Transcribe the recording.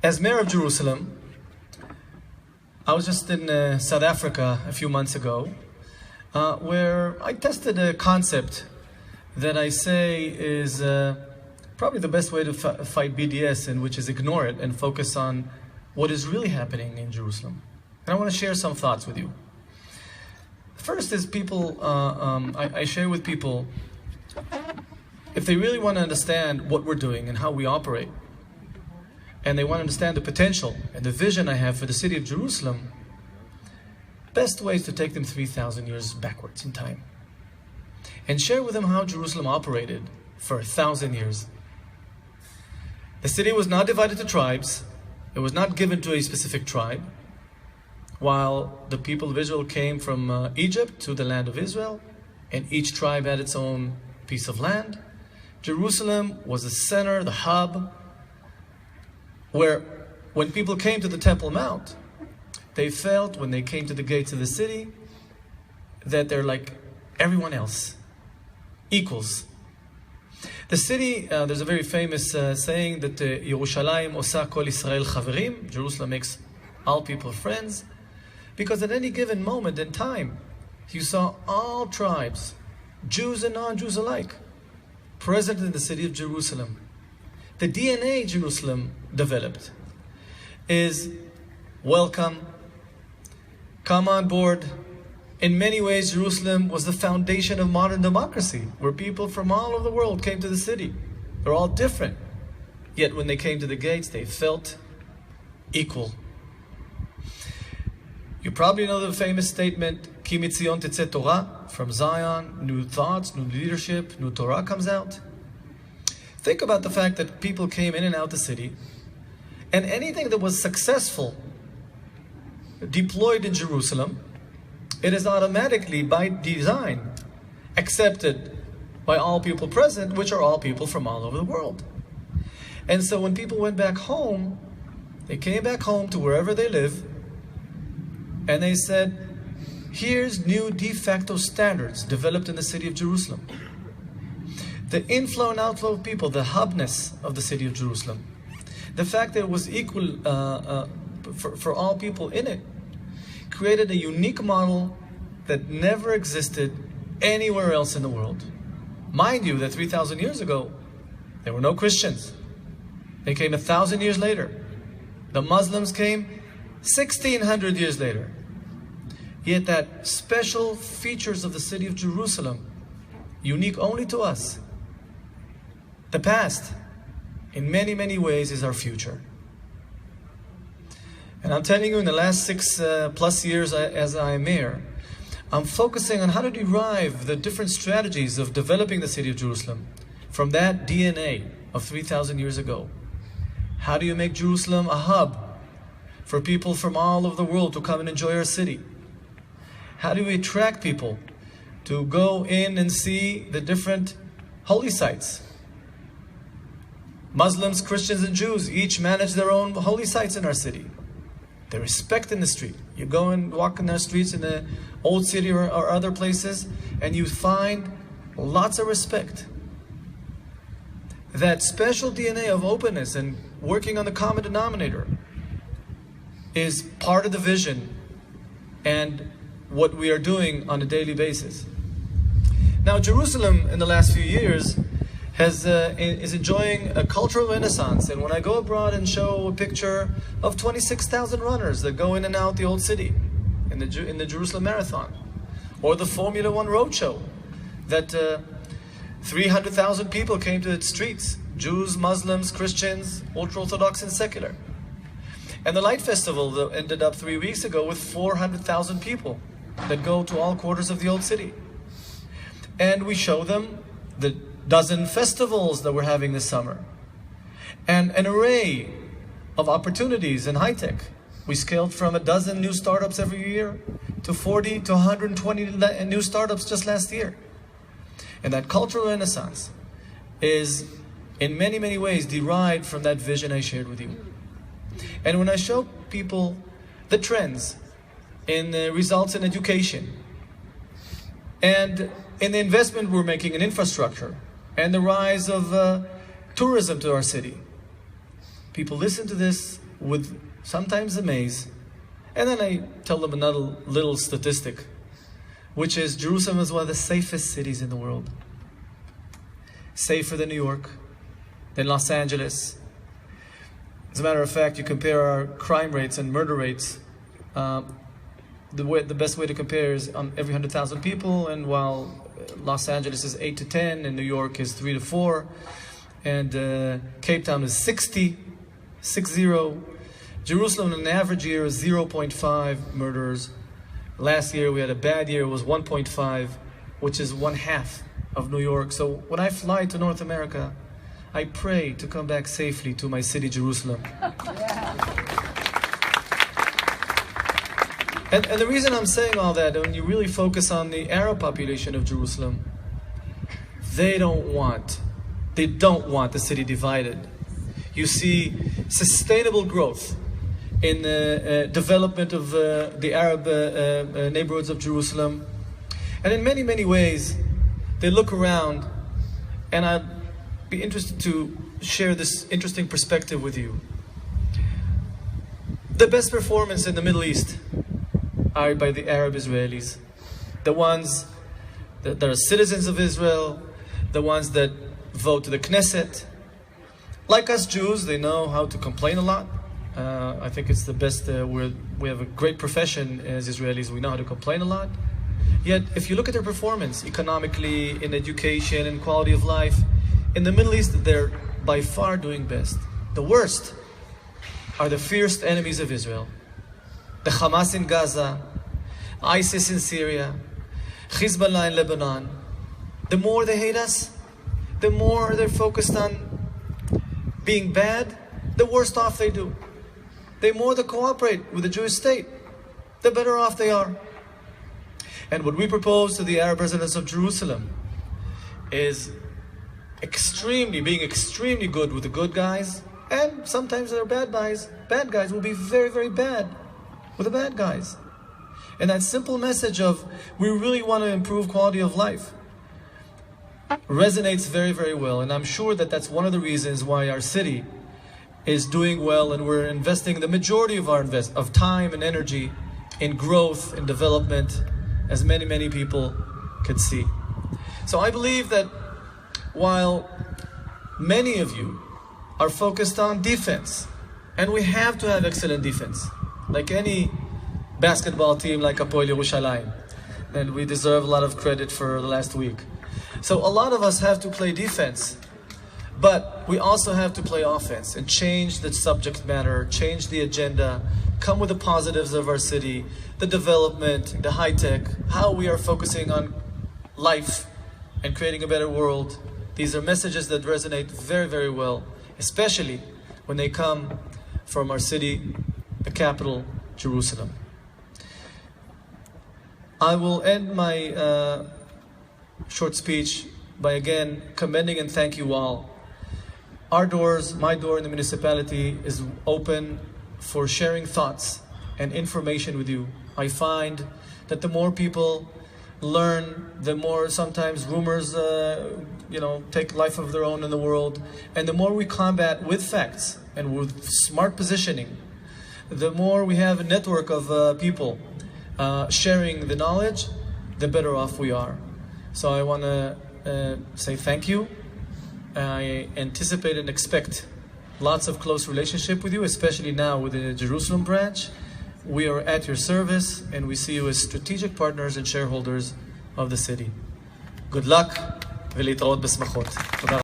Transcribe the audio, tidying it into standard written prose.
As mayor of Jerusalem, I was just in South Africa a few months ago, where I tested a concept that I say is probably the best way to fight BDS, and which is ignore it and focus on what is really happening in Jerusalem. And I want to share some thoughts with you. First is people, I share with people, if they really want to understand what we're doing and how we operate, and they want to understand the potential and the vision I have for the city of Jerusalem, best way is to take them 3,000 years backwards in time and share with them how Jerusalem operated for 1,000 years. The city was not divided to tribes. It was not given to a specific tribe. While the people of Israel came from Egypt to the land of Israel, and each tribe had its own piece of land, Jerusalem was the center, the hub, where when people came to the Temple Mount, they felt when they came to the gates of the city that they're like everyone else, equals. The city, there's a very famous saying that Yerushalayim osa kol Israel chaverim, Jerusalem makes all people friends, because at any given moment in time, you saw all tribes, Jews and non-Jews alike, present in the city of Jerusalem. The DNA Jerusalem developed is welcome, come on board. In many ways, Jerusalem was the foundation of modern democracy, where people from all over the world came to the city. They're all different. Yet when they came to the gates, they felt equal. You probably know the famous statement, Ki mitzion tetzeh Torah, from Zion, new thoughts, new leadership, new Torah comes out. Think about the fact that people came in and out the city, and anything that was successful deployed in Jerusalem, it is automatically, by design, accepted by all people present, which are all people from all over the world. And so when people went back home, they came back home to wherever they live, and they said, here's new de facto standards developed in the city of Jerusalem. The inflow and outflow of people, the hubness of the city of Jerusalem, the fact that it was equal for all people in it, created a unique model that never existed anywhere else in the world. Mind you that 3,000 years ago, there were no Christians. They came 1,000 years later. The Muslims came 1,600 years later. Yet that special features of the city of Jerusalem, unique only to us, the past, in many, many ways, is our future. And I'm telling you, in the last 6+ years as I am mayor, I'm focusing on how to derive the different strategies of developing the city of Jerusalem from that DNA of 3,000 years ago. How do you make Jerusalem a hub for people from all over the world to come and enjoy our city? How do we attract people to go in and see the different holy sites? Muslims, Christians, and Jews each manage their own holy sites in our city. They respect in the street. You go and walk in our streets in the old city or other places, and you find lots of respect. That special DNA of openness and working on the common denominator is part of the vision and what we are doing on a daily basis. Now, Jerusalem in the last few years is enjoying a cultural renaissance. And when I go abroad and show a picture of 26,000 runners that go in and out the old city in the Jerusalem Marathon, or the Formula One Roadshow, that 300,000 people came to its streets, Jews, Muslims, Christians, ultra-Orthodox and secular. And the Light Festival that ended up 3 weeks ago with 400,000 people that go to all quarters of the old city. And we show them the dozen festivals that we're having this summer, and an array of opportunities in high-tech. We scaled from 12 new startups every year to 40 to 120 new startups just last year. And that cultural renaissance is in many, many ways derived from that vision I shared with you. And when I show people the trends in the results in education, and in the investment we're making in infrastructure, and the rise of tourism to our city, people listen to this with sometimes amaze. And then I tell them another little statistic, which is Jerusalem is one of the safest cities in the world. Safer than New York, than Los Angeles. As a matter of fact, you compare our crime rates and murder rates, the best way to compare is on every 100,000 people, and while Los Angeles is 8 to 10, and New York is 3 to 4, and Cape Town is 60. Jerusalem in an average year is 0.5 murders. Last year we had a bad year, it was 1.5, which is 1/2 of New York. So when I fly to North America, I pray to come back safely to my city, Jerusalem. And the reason I'm saying all that, when you really focus on the Arab population of Jerusalem, they don't want the city divided. You see sustainable growth in the development of the Arab neighborhoods of Jerusalem. And in many, many ways, they look around, and I'd be interested to share this interesting perspective with you. The best performance in the Middle East are by the Arab Israelis. The ones that are citizens of Israel, the ones that vote to the Knesset. Like us Jews, they know how to complain a lot. I think it's the best, we have a great profession as Israelis, we know how to complain a lot. Yet, if you look at their performance, economically, in education, and quality of life, in the Middle East, they're by far doing best. The worst are the fierce enemies of Israel. The Hamas in Gaza, ISIS in Syria, Hezbollah in Lebanon. The more they hate us, the more they're focused on being bad, the worse off they do. The more they cooperate with the Jewish state, the better off they are. And what we propose to the Arab residents of Jerusalem is being extremely good with the good guys, and sometimes they're bad guys. Bad guys will be very, very bad with the bad guys. And that simple message of we really want to improve quality of life resonates very, very well. And I'm sure that that's one of the reasons why our city is doing well, and we're investing the majority of our of time and energy in growth and development, as many, many people could see. So I believe that while many of you are focused on defense, and we have to have excellent defense, like any basketball team like Hapoel Yerushalayim, and we deserve a lot of credit for the last week. So a lot of us have to play defense, but we also have to play offense and change the subject matter, change the agenda, come with the positives of our city, the development, the high tech, how we are focusing on life and creating a better world. These are messages that resonate very, very well, especially when they come from our city, the capital, Jerusalem. I will end my short speech by again commending and thank you all. Our doors, my door in the municipality is open for sharing thoughts and information with you. I find that the more people learn, the more sometimes rumors take life of their own in the world, and the more we combat with facts and with smart positioning, the more we have a network of people sharing the knowledge, the better off we are. So I want to say thank you. I anticipate and expect lots of close relationship with you, especially now with the Jerusalem branch. We are at your service, and we see you as strategic partners and shareholders of the city. Good luck, ולהתראות בשמחות. תודה.